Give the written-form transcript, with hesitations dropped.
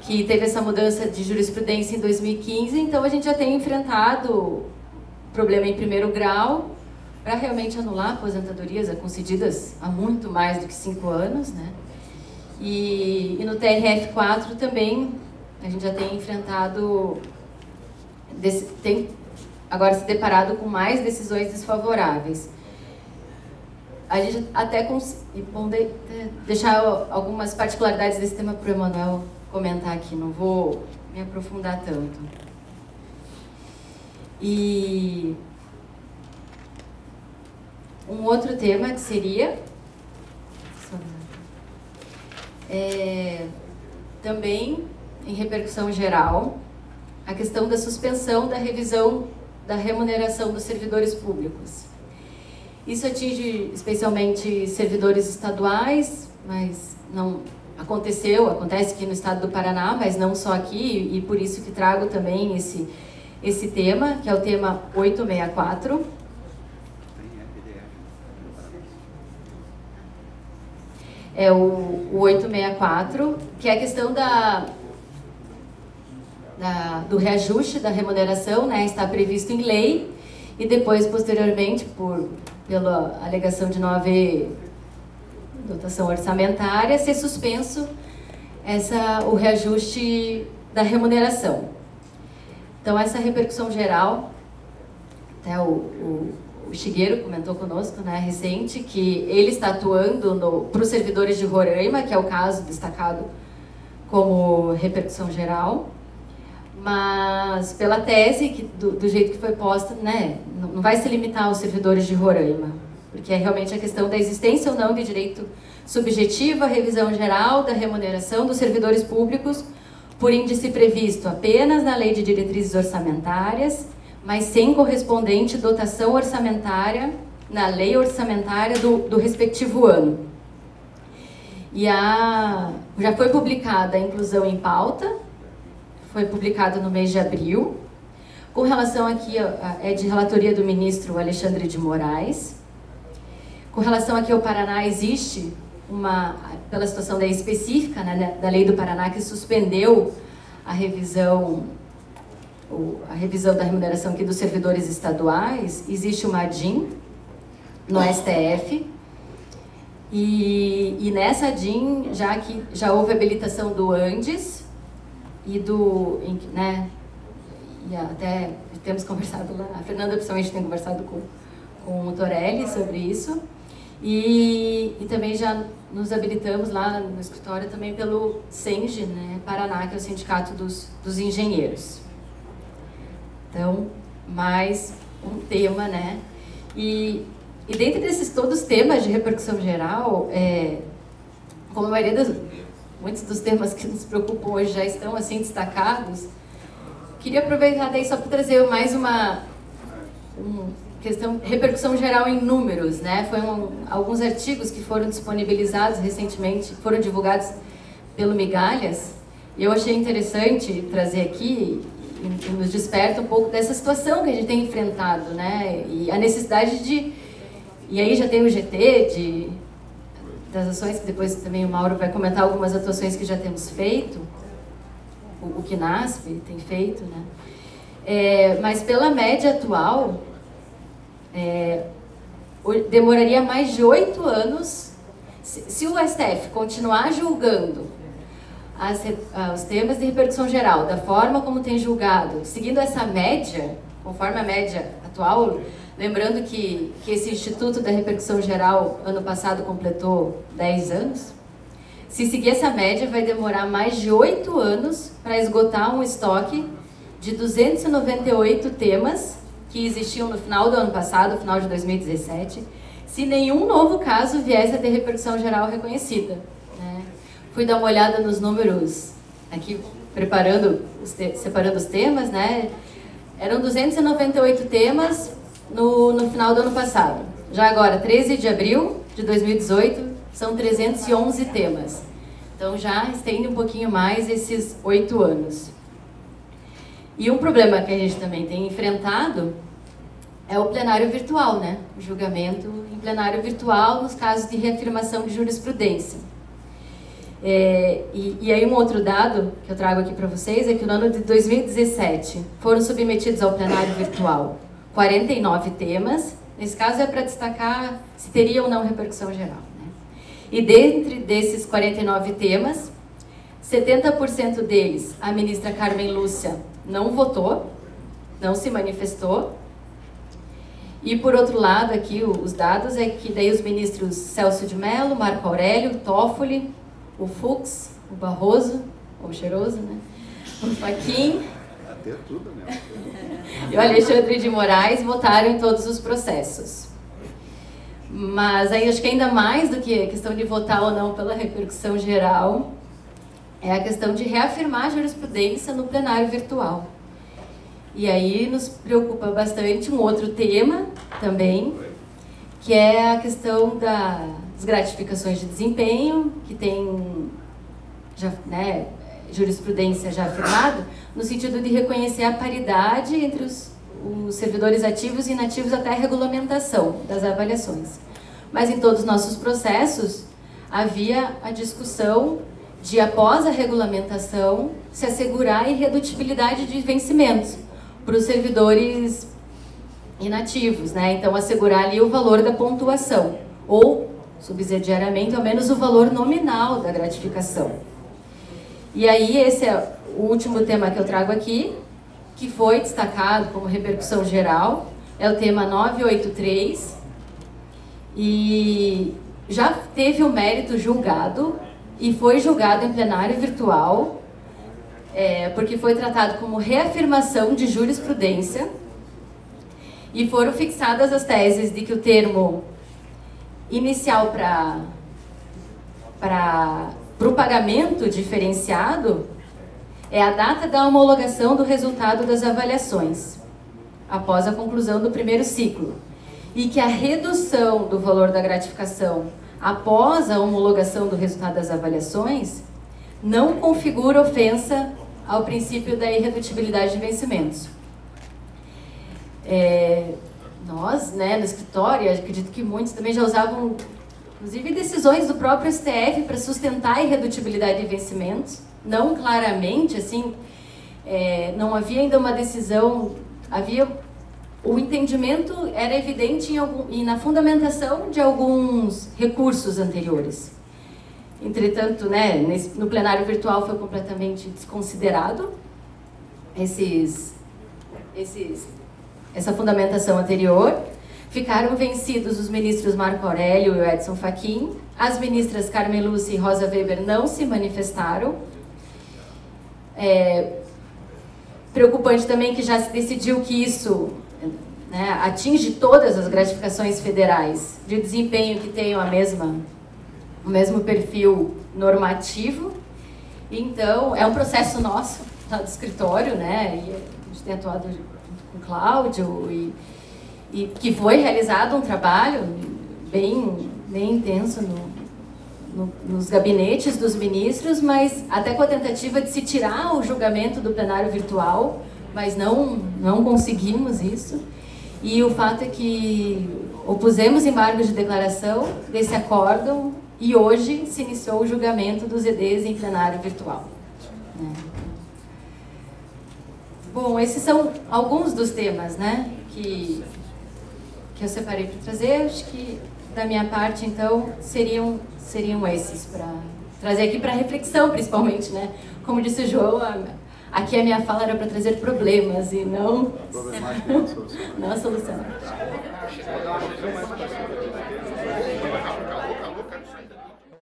que teve essa mudança de jurisprudência em 2015, então a gente já tem enfrentado problema em primeiro grau para realmente anular aposentadorias concedidas há muito mais do que 5 anos, né? E no TRF4 também a gente já tem enfrentado, tem agora se deparado com mais decisões desfavoráveis. A gente até consegue deixar algumas particularidades desse tema para o Emanuel comentar aqui, não vou me aprofundar tanto. E um outro tema que seria também em repercussão geral, a questão da suspensão da revisão da remuneração dos servidores públicos. Isso atinge especialmente servidores estaduais, mas não acontece aqui no estado do Paraná, mas não só aqui, e por isso que trago também esse tema, que é o tema 864. É o 864, que é a questão do reajuste da remuneração, né? Está previsto em lei, e depois, posteriormente, pela alegação de não haver dotação orçamentária, ser suspenso o reajuste da remuneração. Então, essa repercussão geral, até o Shigeru comentou conosco, né, recente, que ele está atuando para os servidores de Roraima, que é o caso destacado como repercussão geral, mas pela tese, do jeito que foi posta, né, não vai se limitar aos servidores de Roraima, porque é realmente a questão da existência ou não de direito subjetivo à revisão geral da remuneração dos servidores públicos por índice previsto apenas na Lei de Diretrizes Orçamentárias, mas sem correspondente dotação orçamentária na lei orçamentária do respectivo ano. E já foi publicada a inclusão em pauta, foi publicado no mês de abril. Com relação aqui, é de relatoria do ministro Alexandre de Moraes. Com relação aqui ao Paraná, existe pela situação daí específica, né, da lei do Paraná, que suspendeu a revisão da remuneração aqui dos servidores estaduais, existe uma ADIM no STF, e nessa ADIM já houve habilitação do Andes e né, e até temos conversado lá, a Fernanda principalmente tem conversado com o Torelli sobre isso, e também já nos habilitamos lá no escritório também pelo SENGE, né, Paraná, que é o Sindicato dos Engenheiros. Então, mais um tema, né? E dentro desses todos os temas de repercussão geral, como a maioria muitos dos temas que nos preocupam hoje já estão assim destacados, queria aproveitar daí só para trazer mais uma questão, repercussão geral em números, né? Alguns artigos que foram disponibilizados recentemente, foram divulgados pelo Migalhas, e eu achei interessante trazer aqui, e nos desperta um pouco dessa situação que a gente tem enfrentado, né? E a necessidade e aí já tem o GT, das ações, que depois também o Mauro vai comentar algumas atuações que já temos feito, o KNASP tem feito, né? Mas pela média atual, demoraria mais de 8 anos, se o STF continuar julgando os temas de repercussão geral, da forma como tem julgado, seguindo essa média, conforme a média atual, lembrando que esse Instituto da Repercussão Geral, ano passado, completou 10 anos, se seguir essa média, vai demorar mais de 8 anos para esgotar um estoque de 298 temas que existiam no final do ano passado, final de 2017, se nenhum novo caso viesse a ter repercussão geral reconhecida. Fui dar uma olhada nos números aqui, separando os temas, né? Eram 298 temas no final do ano passado. Já agora, 13 de abril de 2018, são 311 temas. Então já estende um pouquinho mais esses 8 anos. E um problema que a gente também tem enfrentado é o plenário virtual, né? O julgamento em plenário virtual nos casos de reafirmação de jurisprudência. E aí um outro dado que eu trago aqui para vocês é que no ano de 2017 foram submetidos ao plenário virtual 49 temas. Nesse caso é para destacar se teria ou não repercussão geral, né? E dentre desses 49 temas, 70% deles a ministra Carmen Lúcia não votou, não se manifestou. E por outro lado aqui os dados é que daí os ministros Celso de Mello, Marco Aurélio, Toffoli, o Fux, o Barroso, o cheiroso, né? O Fachin e o Alexandre de Moraes votaram em todos os processos. Mas aí acho que ainda mais do que a questão de votar ou não pela repercussão geral, é a questão de reafirmar a jurisprudência no plenário virtual. E aí nos preocupa bastante um outro tema também, que é a questão das gratificações de desempenho, que tem já, né, jurisprudência já afirmada, no sentido de reconhecer a paridade entre os servidores ativos e inativos até a regulamentação das avaliações. Mas em todos os nossos processos havia a discussão de, após a regulamentação, se assegurar a irredutibilidade de vencimentos para os servidores inativos, né? Então, assegurar ali o valor da pontuação, ou, subsidiariamente, ao menos o valor nominal da gratificação. E aí, esse é o último tema que eu trago aqui, que foi destacado como repercussão geral, é o tema 983, e já teve o mérito julgado, e foi julgado em plenário virtual, porque foi tratado como reafirmação de jurisprudência, e foram fixadas as teses de que o termo inicial para o pagamento diferenciado é a data da homologação do resultado das avaliações, após a conclusão do primeiro ciclo, e que a redução do valor da gratificação após a homologação do resultado das avaliações não configura ofensa ao princípio da irredutibilidade de vencimentos. Nós, né, no escritório, acredito que muitos também já usavam, inclusive, decisões do próprio STF para sustentar a irredutibilidade de vencimentos. Não claramente, assim, não havia ainda uma decisão, o entendimento era evidente e na fundamentação de alguns recursos anteriores. Entretanto, né, no plenário virtual foi completamente desconsiderado essa fundamentação anterior. Ficaram vencidos os ministros Marco Aurélio e Edson Fachin. As ministras Carmen Lúcia e Rosa Weber não se manifestaram. Preocupante também que já se decidiu que isso, né, atinge todas as gratificações federais de desempenho que tenham o mesmo perfil normativo. Então, é um processo nosso, lá do escritório, né, e a gente tem atuado junto com o Cláudio, e que foi realizado um trabalho bem intenso nos gabinetes dos ministros, mas até com a tentativa de se tirar o julgamento do plenário virtual, mas não conseguimos isso. E o fato é que opusemos embargos de declaração desse acórdão e hoje se iniciou o julgamento dos EDs em plenário virtual, né? Bom, esses são alguns dos temas, né, que eu separei para trazer. Acho que da minha parte, então, seriam esses, para trazer aqui para reflexão, principalmente, né? Como disse o João, aqui a minha fala era para trazer problemas e não a solução.